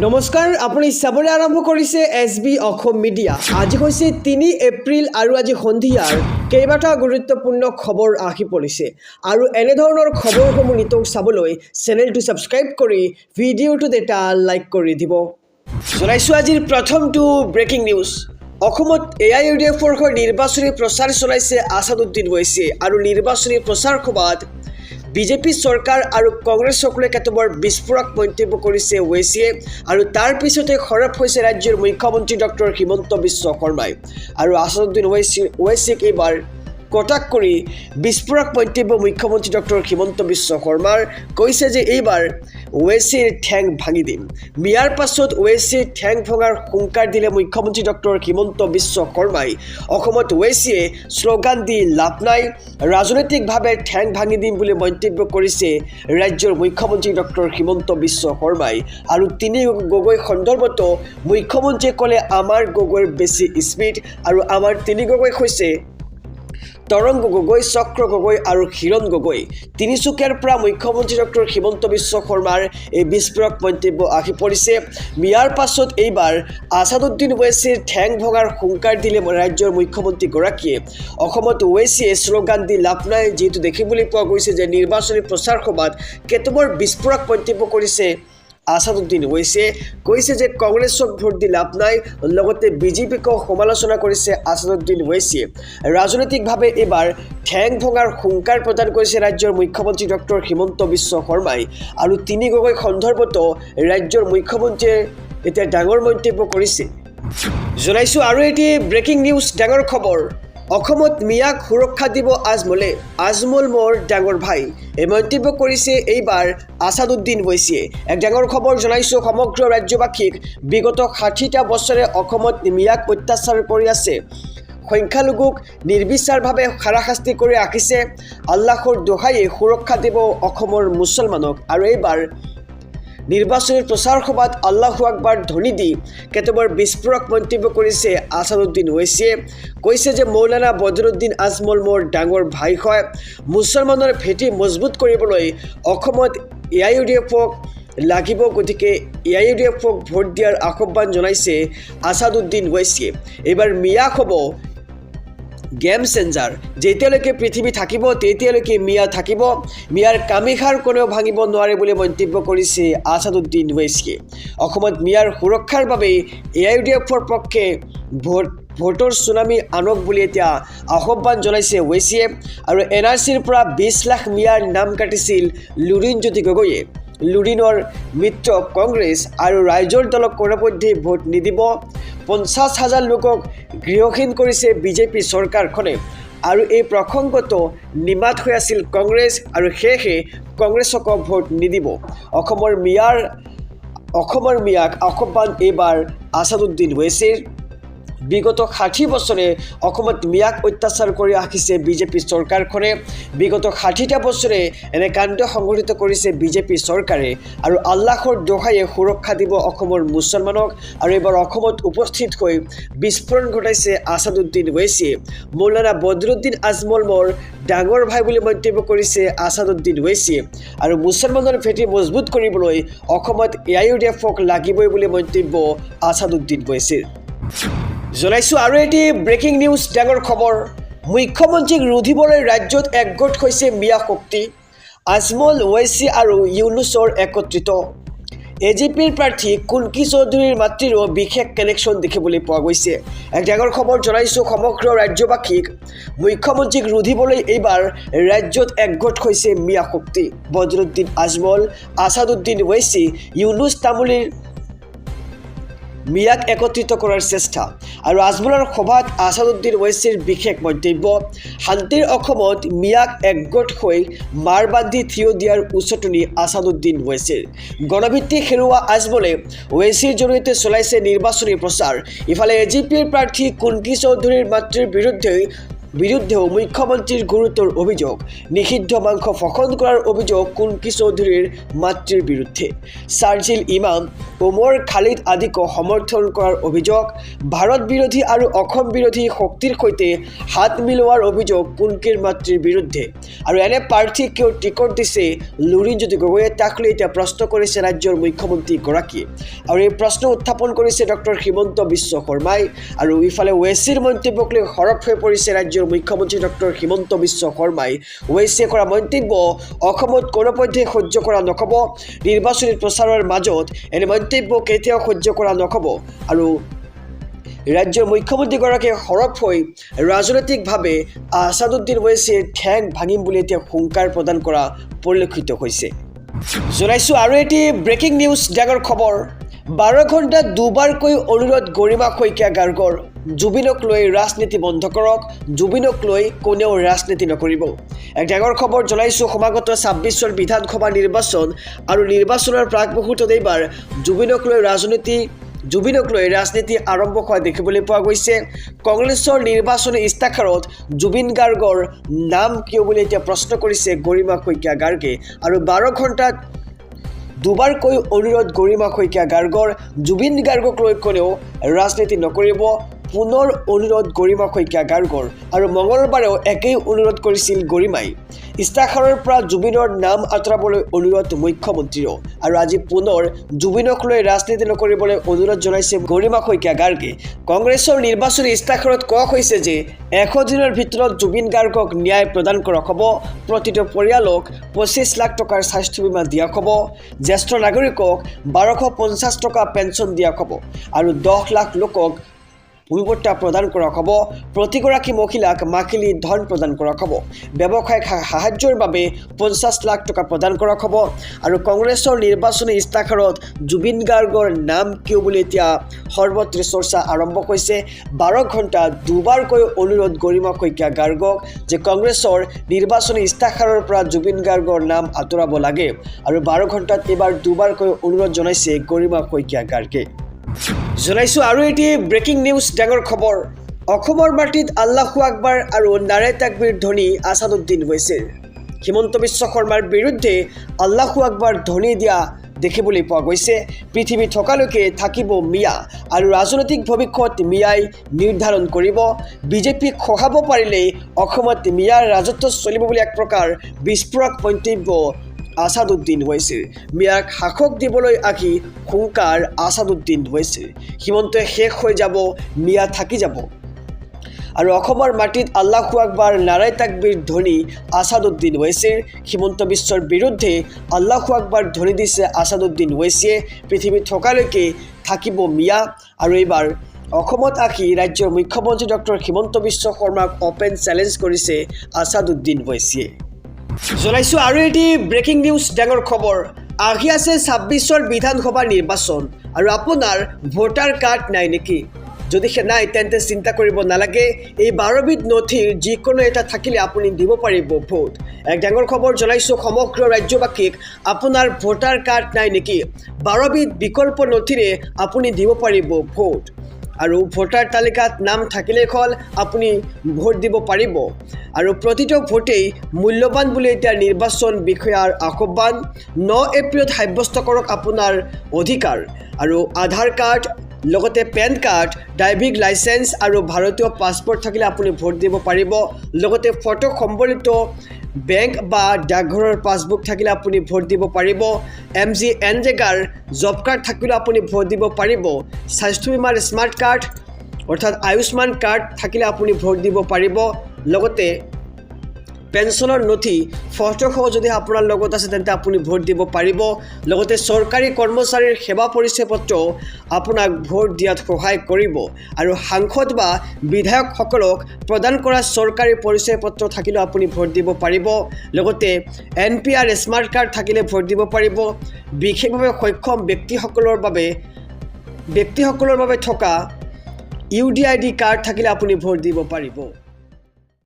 নমস্কাৰ, আপুনি চাবলৈ আৰম্ভ কৰিছে SB অসম মিডিয়া। আজি হৈছে 3 এপ্ৰিল আৰু আজি সন্ধিয়াৰ কেইবাটাও গুৰুত্বপূৰ্ণ খবৰ আহি পৰিছে আৰু এনেধৰণৰ খবৰসমূহ নিতৌ চাবলৈ চেনেলটো ছাবস্ক্ৰাইব কৰি ভিডিঅ'টোত এটা লাইক কৰি দিব। জনাইছোঁ আজিৰ প্ৰথমটো ব্ৰেকিং নিউজ। অসমত AIUDFৰ হৈ নিৰ্বাচনী প্ৰচাৰ চলাইছে আছাদুদ্দিন ওৱেইছিয়ে আৰু নিৰ্বাচনী প্ৰচাৰ সভাত বিজেপি চৰকাৰ আৰু কংগ্ৰেছসকলে কেতবোৰ বিস্ফোৰক মন্তব্য কৰিছে ওৱেইছিয়ে আৰু তাৰ পিছতে খৰব হৈছে ৰাজ্যৰ মুখ্যমন্ত্ৰী ডক্টৰ হিমন্ত বিশ্ব শৰ্মাই আৰু আছাদুদ্দিন ওৱেইছিক এইবাৰ কটাক্ষ কৰি বিস্ফোৰক মন্তব্য মুখ্যমন্ত্ৰী ডক্টৰ হিমন্ত বিশ্ব শৰ্মাৰ কৈছে যে এইবাৰ ওৱেইছিৰ ঠেং ভাঙি দিম। মিয়াৰ পাছত ওৱেইছিৰ ঠেং ভঙাৰ হুংকাৰ দিলে মুখ্যমন্ত্ৰী ডক্টৰ হিমন্ত বিশ্ব শৰ্মাই। অসমত ওৱেইছিয়ে শ্লোগান দি লাভ নাই, ৰাজনৈতিকভাৱে ঠেং ভাঙি দিম বুলি মন্তব্য কৰিছে ৰাজ্যৰ মুখ্যমন্ত্ৰী ডক্টৰ হিমন্ত বিশ্ব শৰ্মাই আৰু তিনি গগৈ সন্দৰ্ভতো মুখ্যমন্ত্ৰীয়ে ক'লে আমাৰ গগৈৰ বেছি স্পীড আৰু আমাৰ তিনি গগৈ হৈছে তৰংগ গগৈ, চক্ৰ গগৈ আৰু হিৰণ গগৈ। তিনিচুকীয়াৰ পৰা মুখ্যমন্ত্ৰী ডক্টৰ হিমন্ত বিশ্ব শৰ্মাৰ এই বিস্ফোৰক মন্তব্য আহি পৰিছে। মিয়াৰ পাছত এইবাৰ আছাদুদ্দিন ওৱেইছিৰ ঠেং ভঙাৰ হুংকাৰ দিলে ৰাজ্যৰ মুখ্যমন্ত্ৰীগৰাকীয়ে। অসমত ওৱেইছিয়ে শ্লোগান দি লাভ নাই, যিহেতু দেখিবলৈ পোৱা গৈছে যে নিৰ্বাচনী প্ৰচাৰ সভাত কেতবোৰ বিস্ফোৰক মন্তব্য কৰিছে আছাদুদ্দিন ওৱেইছিয়ে। কৈছে যে কংগ্ৰেছক ভোট দি লাভ নাই, লগতে বিজেপিকো সমালোচনা কৰিছে আছাদুদ্দিন ওৱেইছিয়ে। ৰাজনৈতিকভাৱে এইবাৰ ঠেং ভঙাৰ হুংকাৰ প্ৰদান কৰিছে ৰাজ্যৰ মুখ্যমন্ত্ৰী ডক্টৰ হিমন্ত বিশ্ব শৰ্মাই আৰু তিনি গগৈ সন্দৰ্ভতো ৰাজ্যৰ মুখ্যমন্ত্ৰীয়ে এতিয়া ডাঙৰ মন্তব্য কৰিছে। জনাইছোঁ আৰু এটি ব্ৰেকিং নিউজ, ডাঙৰ খবৰ। অসমত মিয়াক সুৰক্ষা দিব আজমলে, আজমল মোৰ ডাঙৰ ভাই। এই মন্তব্য কৰিছে এইবাৰ আছাদুদ্দিন ওৱেইছিয়ে। এক ডাঙৰ খবৰ জনাইছোঁ সমগ্ৰ ৰাজ্যবাসীক। বিগত 60টা বছৰে অসমত মিয়াক অত্যাচাৰ কৰি আছে, সংখ্যালঘুক নিৰ্বিচাৰভাৱে হাৰাশাস্তি কৰি ৰাখিছে। আল্লাহৰ দোহাইয়ে সুৰক্ষা দিব অসমৰ মুছলমানক আৰু এইবাৰ নিৰ্বাচনী প্ৰচাৰ সভাত আল্লাহু আকবাৰ ধ্বনি দি কেতবোৰ বিস্ফোৰক মন্তব্য কৰিছে আছাদুদ্দিন ওৱেইছিয়ে। কৈছে যে মৌলানা বদৰুদ্দিন আজমল মোৰ ডাঙৰ ভাই হয়। মুছলমানৰ ভেটি মজবুত কৰিবলৈ অসমত AIUDFক লাগিব, গতিকে AIUDFক ভোট দিয়াৰ আহ্বান জনাইছে আছাদুদ্দিন ওৱেইছিয়ে। এইবাৰ মিয়া হ'ব গেম চেঞ্জাৰ। যেতিয়ালৈকে পৃথিৱী থাকিব তেতিয়ালৈকে মিয়া থাকিব। মিয়াৰ কামিখাৰ কোনেও ভাঙিব নোৱাৰে বুলি মন্তব্য কৰিছে আছাদুদ্দিন ওৱেইছিয়ে। অসমত মিয়াৰ সুৰক্ষাৰ বাবে AIUDFৰ পক্ষে ভোটৰ চুনামি আনক বুলি এতিয়া আহ্বান জনাইছে ওৱেইছিয়ে। আৰু NRCৰ পৰা 20 লাখ মিয়াৰ নাম কাটিছিল লুৰিণজ্যোতি গগৈয়ে। লুৰিণৰ মিত্ৰ কংগ্ৰেছ আৰু ৰাইজৰ দলক কোনোপধ্যেই ভোট নিদিব। 50,000 লোকক গৃহহীন কৰিছে বিজেপি চৰকাৰখনে আৰু এই প্ৰসংগতো নিমাত হৈ আছিল কংগ্ৰেছ আৰু সেয়েহে কংগ্ৰেছকো ভোট নিদিব। অসমৰ মিয়াক আহ্বান এইবাৰ আছাদুদ্দিন ওৱেইছিৰ। বিগত 60 বছৰে অসমত মিয়াক অত্যাচাৰ কৰি ৰাখিছে বিজেপি চৰকাৰখনে। বিগত 60টা বছৰে এনে কাণ্ড সংঘটিত কৰিছে বিজেপি চৰকাৰে আৰু আল্লাহৰ দোহাইয়ে সুৰক্ষা দিব অসমৰ মুছলমানক আৰু এইবাৰ অসমত উপস্থিত হৈ বিস্ফোৰণ ঘটাইছে আছাদুদ্দিন ওৱেইছিয়ে। মৌলানা বদৰুদ্দিন আজমল মোৰ ডাঙৰ ভাই বুলি মন্তব্য কৰিছে আছাদুদ্দিন ওৱেইছিয়ে আৰু মুছলমানৰ ভেটি মজবুত কৰিবলৈ অসমত AIUDFক লাগিবই বুলি মন্তব্য আছাদুদ্দিন ওৱেইছিৰ। জনাইছোঁ আৰু এটি ব্ৰেকিং নিউজ, ডাঙৰ খবৰ। মুখ্যমন্ত্ৰীক ৰুধিবলৈ ৰাজ্যত একগোট হৈছে মিয়া শক্তি। আজমল, ওৱেইছি আৰু ইউনুছৰ একত্ৰিত। AGPৰ প্ৰাৰ্থী কুল্কি চৌধুৰীৰ মাতৃৰো বিশেষ কানেকশ্যন দেখিবলৈ পোৱা গৈছে। এক ডাঙৰ খবৰ জনাইছোঁ সমগ্ৰ ৰাজ্যবাসীক। মুখ্যমন্ত্ৰীক ৰুধিবলৈ এইবাৰ ৰাজ্যত একগোট হৈছে মিয়া শক্তি। বদৰুদ্দিন আজমল, আছাদুদ্দিন ওৱেইছি, ইউনুছ তামুলীৰ মিয়াক একত্ৰিত কৰাৰ চেষ্টা আৰু আজমলৰ সভাত আছাদুদ্দিন ওৱেইছিৰ বিশেষ মন্তব্য। শান্তিৰ অসমত মিয়াক একগোট হৈ মাৰ বান্ধি থিয় দিয়াৰ উচটনি আছাদুদ্দিন ওৱেইছিৰ। গণভিত্তিক হেৰুওৱা আজমলে ওৱেইছিৰ জৰিয়তে চলাইছে নিৰ্বাচনী প্ৰচাৰ। ইফালে AGPৰ প্ৰাৰ্থী কুল্কি চৌধুৰীৰ মাতৃৰ বিৰুদ্ধেও মুখ্যমন্ত্ৰীৰ গুৰুতৰ অভিযোগ। নিষিদ্ধ মাংস ভক্ষণ কৰাৰ অভিযোগ কুল্কি চৌধুৰীৰ মাতৃৰ বিৰুদ্ধে। চাৰ্জিল ইমাম ওমৰ খালিদ আদিক সমৰ্থন কৰাৰ অভিযোগ, ভাৰত বিৰোধী আৰু অসম বিৰোধী শক্তিৰ সৈতে হাত মিলোৱাৰ অভিযোগ কুংকিৰ মাতৃৰ বিৰুদ্ধে। আৰু এনে প্ৰাৰ্থীক কিয় টিকট দিছে লুৰিণজ্যোতি গগৈয়ে, তাক লৈ এতিয়া প্ৰশ্ন কৰিছে ৰাজ্যৰ মুখ্যমন্ত্ৰীগৰাকীয়ে। আৰু এই প্ৰশ্ন উত্থাপন কৰিছে ডক্টৰ হিমন্ত বিশ্ব শৰ্মাই। আৰু ইফালে ওৱেচিৰ মন্তব্যক লৈ সৰব হৈ পৰিছে ৰাজ্যৰ মুখ্যমন্ত্ৰী ডক্টৰ হিমন্ত বিশ্ব শৰ্মাই। ওৱেচিয়ে কৰা মন্তব্য অসমত কোনোপধ্যে সহ্য কৰা নহ'ব, নিৰ্বাচনী প্ৰচাৰৰ মাজত এনে মন্তব্য কেতিয়াও সহ্য কৰা নহ'ব। আৰু ৰাজ্যৰ মুখ্যমন্ত্ৰীগৰাকীয়ে সৰব হৈ ৰাজনৈতিকভাৱে আছাদুদ্দিন ওৱেচিৰ ঠেং ভাঙিম বুলি এতিয়া হুংকাৰ প্ৰদান কৰা পৰিলক্ষিত হৈছে। জনাইছোঁ আৰু এটি ব্ৰেকিং নিউজ, ডাঙৰ খবৰ। 12 ঘণ্টাত দুবাৰকৈ অনুৰোধ গৰিমা শইকীয়া গাৰ্গৰ, জুবিনক লৈ ৰাজনীতি বন্ধ কৰক, জুবিনক লৈ কোনেও ৰাজনীতি নকৰিব। এক ডাঙৰ খবৰ জনাইছোঁ, সমাগত 26 বিধানসভা নিৰ্বাচন আৰু নিৰ্বাচনৰ প্ৰাক মুহূৰ্তত এইবাৰ জুবিনক লৈ ৰাজনীতি আৰম্ভ হোৱা দেখিবলৈ পোৱা গৈছে। কংগ্ৰেছৰ নিৰ্বাচনী ইস্তাহাৰত জুবিন গাৰ্গৰ নাম কিয় বুলি এতিয়া প্ৰশ্ন কৰিছে গৰিমা শইকীয়া গাৰ্গে। আৰু 12 ঘণ্টাত দুবাৰকৈ অনুৰোধ গৰিমা শইকীয়া গাৰ্গৰ, জুবিন গাৰ্গক লৈ কোনেও ৰাজনীতি নকৰিব, পুনৰ অনুৰোধ গৰিমা শইকীয়া গাৰ্গৰ। আৰু মঙলবাৰেও একেই অনুৰোধ কৰিছিল গৰিমাই, ইস্তাহাৰৰ পৰা জুবিনৰ নাম আঁতৰাবলৈ অনুৰোধ মুখ্যমন্ত্ৰীৰো। আৰু আজি পুনৰ জুবিনক লৈ ৰাজনীতি নকৰিবলৈ অনুৰোধ জনাইছে গৰিমা শইকীয়া গাৰ্গে। কংগ্ৰেছৰ নিৰ্বাচনী ইস্তাহাৰত কোৱা হৈছে যে 100 দিনৰ ভিতৰত জুবিন গাৰ্গক ন্যায় প্ৰদান কৰা হ'ব, প্ৰতিটো পৰিয়ালক 25 লাখ টকাৰ স্বাস্থ্য বীমা দিয়া হ'ব, জ্যেষ্ঠ নাগৰিকক 1250 টকা পেঞ্চন দিয়া হ'ব, আৰু 10 লাখ লোকক ভূমিপট্টা প্ৰদান কৰা হ'ব, প্ৰতিগৰাকী মহিলাক মাহিলী ধন প্ৰদান কৰা হ'ব, ব্যৱসায়িক সাহায্যৰ বাবে 50 লাখ টকা প্ৰদান কৰা হ'ব। আৰু কংগ্ৰেছৰ নিৰ্বাচনী ইস্তাহাৰত জুবিন গাৰ্গৰ নাম কিয় বুলি এতিয়া সৰ্বত্ৰে চৰ্চা আৰম্ভ হৈছে। 12 ঘণ্টাত দুবাৰকৈ অনুৰোধ গৰিমা শইকীয়া গাৰ্গক যে কংগ্ৰেছৰ নিৰ্বাচনী ইস্তাহাৰৰ পৰা জুবিন গাৰ্গৰ নাম আঁতৰাব লাগে। আৰু 12 ঘণ্টাত এইবাৰ দুবাৰকৈ অনুৰোধ জনাইছে গৰিমা শইকীয়া গাৰ্গে। জনাইছোঁ আৰু এটি ব্ৰেকিং নিউজ, ডাঙৰ খবৰ। অসমৰ মাটিত আল্লাহু আকবাৰ আৰু নাৰে তাকবীৰ ধ্বনি আছাদুদ্দিন ওৱেচিৰ। হিমন্ত বিশ্ব শৰ্মাৰ বিৰুদ্ধে আল্লাহু আকবাৰ ধ্বনি দিয়া দেখিবলৈ পোৱা গৈছে। পৃথিৱী থকালৈকে থাকিব মিয়া, আৰু ৰাজনৈতিক ভৱিষ্যত মিয়াই নিৰ্ধাৰণ কৰিব। বিজেপিক খহাব পাৰিলেই অসমত মিয়াৰ ৰাজত্ব চলিব বুলি এক প্ৰকাৰ বিস্ফোৰক মন্তব্য আছাদুদ্দিন ওৱেচিৰ। মিয়াক শাসক দিবলৈ আহি হুংকাৰ আছাদুদ্দিন ওৱেচিৰ। হিমন্তই শেষ হৈ যাব, মিয়া থাকি যাব। আৰু অসমৰ মাটিত আল্লাহু আকবাৰ নাৰাই তাকবীৰ ধ্বনি আছাদুদ্দিন ওৱেচিৰ। হিমন্ত বিশ্বৰ বিৰুদ্ধে আল্লাহু আকবাৰ ধ্বনি দিছে আছাদুদ্দিন ওৱেচিয়ে। পৃথিৱী থকালৈকে থাকিব মিয়া। আৰু এইবাৰ অসমত আহি ৰাজ্যৰ মুখ্যমন্ত্ৰী ডক্টৰ হিমন্ত বিশ্ব শৰ্মাক অপেন চেলেঞ্জ কৰিছে আছাদুদ্দিন ওৱেচিয়ে। জনাইছোঁ আৰু এটি ব্ৰেকিং নিউজ, ডাঙৰ খবৰ। আহি আছে 26 বিধানসভা নিৰ্বাচন, আৰু আপোনাৰ ভোটাৰ কাৰ্ড নাই নেকি? যদি নাই তেন্তে চিন্তা কৰিব নালাগে। এই 12বিধ নথিৰ যিকোনো এটা থাকিলে আপুনি দিব পাৰিব ভোট। এক ডাঙৰ খবৰ জনাইছোঁ সমগ্ৰ ৰাজ্যবাসীক, আপোনাৰ ভোটাৰ কাৰ্ড নাই নেকি? 12বিধ বিকল্প নথিৰে আপুনি দিব পাৰিব ভোট। আৰু ভোটাৰ তালিকাত নাম থাকিলেই হ'ল আপুনি ভোট দিব পাৰিব। আৰু প্ৰতিটো ভোটেই মূল্যৱান বুলি এতিয়া নিৰ্বাচন বিষয়াৰ আহ্বান। 9 এপ্ৰিলত সাব্যস্ত কৰক আপোনাৰ অধিকাৰ। আৰু আধাৰ কাৰ্ড, লগতে পেন কাৰ্ড, ড্ৰাইভিং লাইচেন্স আৰু ভাৰতীয় পাছপৰ্ট থাকিলে আপুনি ভোট দিব পাৰিব। লগতে ফটো সম্বলিত বেংক বা ডাকঘৰৰ পাছবুক থাকিলে আপুনি ভোট দিব পাৰিব। MGNৰেগাৰ জব কাৰ্ড থাকিলেও আপুনি ভোট দিব পাৰিব। স্বাস্থ্য বীমাৰ স্মাৰ্ট কাৰ্ড অৰ্থাৎ আয়ুষ্মান কাৰ্ড থাকিলে আপুনি ভোট দিব পাৰিব। লগতে পেঞ্চনৰ নথি ফটোসহ যদি আপোনাৰ লগত আছে তেন্তে আপুনি ভোট দিব পাৰিব। লগতে চৰকাৰী কৰ্মচাৰীৰ সেৱা পৰিচয় পত্ৰ আপোনাক ভোট দিয়াত সহায় কৰিব। আৰু সাংসদ বা বিধায়কসকলক প্ৰদান কৰা চৰকাৰী পৰিচয় পত্ৰ থাকিলেও আপুনি ভোট দিব পাৰিব। লগতে NPR স্মাৰ্ট কাৰ্ড থাকিলে ভোট দিব পাৰিব। বিশেষভাৱে সক্ষম ব্যক্তিসকলৰ বাবে থকা UDID কাৰ্ড থাকিলে আপুনি ভোট দিব পাৰিব।